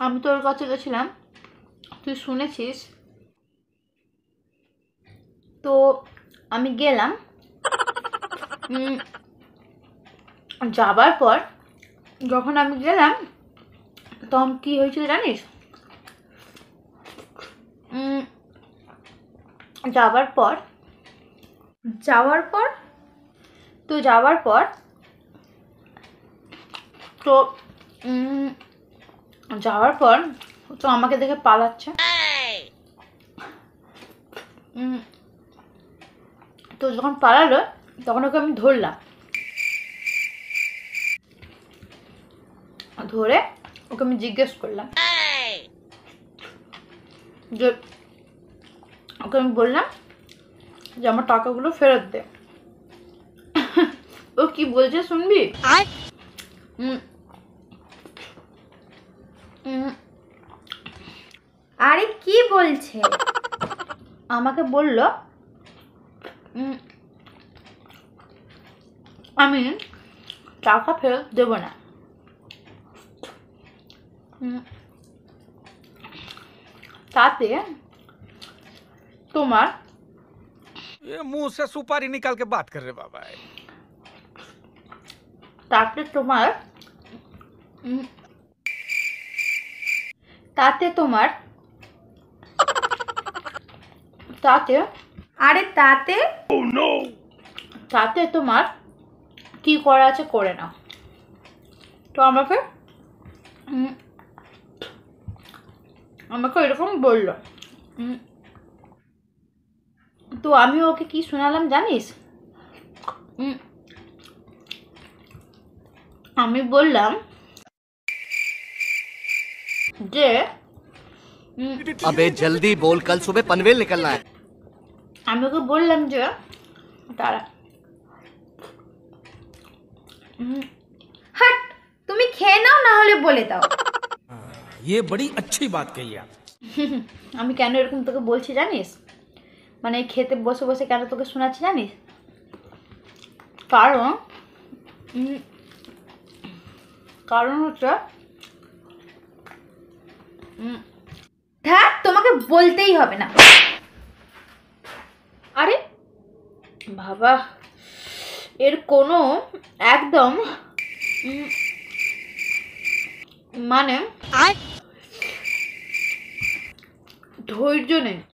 আমি তোর কাছে গেছিলাম, তুই শুনেছিস। তো আমি গেলাম, যাবার পর যখন আমি গেলাম তখন কি হয়েছিল জানিস? যাওয়ার পর যাওয়ার পর তো যাওয়ার পর তো যাওয়ার পর তো আমাকে দেখে পালাচ্ছে। তো যখন পালালো তখন ওকে আমি ধরলাম, ধরে ওকে আমি জিজ্ঞেস করলাম যে, ওকে আমি বললাম যে আমার টাকাগুলো ফেরত দে। ও কি বলছে শুনবি? আরে কি বলছে? আমাকে বলল আমি টাকা ফেরত দেব না। তাতে তোমার ये मुंह से सुपारी निकाल के बात कर रहे बाबा। তাতে তোমার তাতে তোমার তাতে আরে তাতে তাতে তোমার কি করা আছে করে নাও। তো আমাকে আমাকে এরকম বললো। তো আমি ওকে কি শোনালাম জানিস? আমি বললাম যে अबे जल्दी बोल, कल सुबह पनवेल निकलना है। আমি ওকে বললাম যে তারা হাট, তুমি খেয়ে নাও, না হলে বলে দাও। ये बड़ी अच्छी बात कही आप। আমি কেন এরকম তোকে বলছি জানিস? মানে খেতে বসে বসে কেন তোকে শোনাচ্ছি জানিস? কারণ কারণ হচ্ছে ধ্যাৎ, তোমাকে বলতেই হবে না। আরে বাবা, এর কোনো একদম মানে ধৈর্য নেই।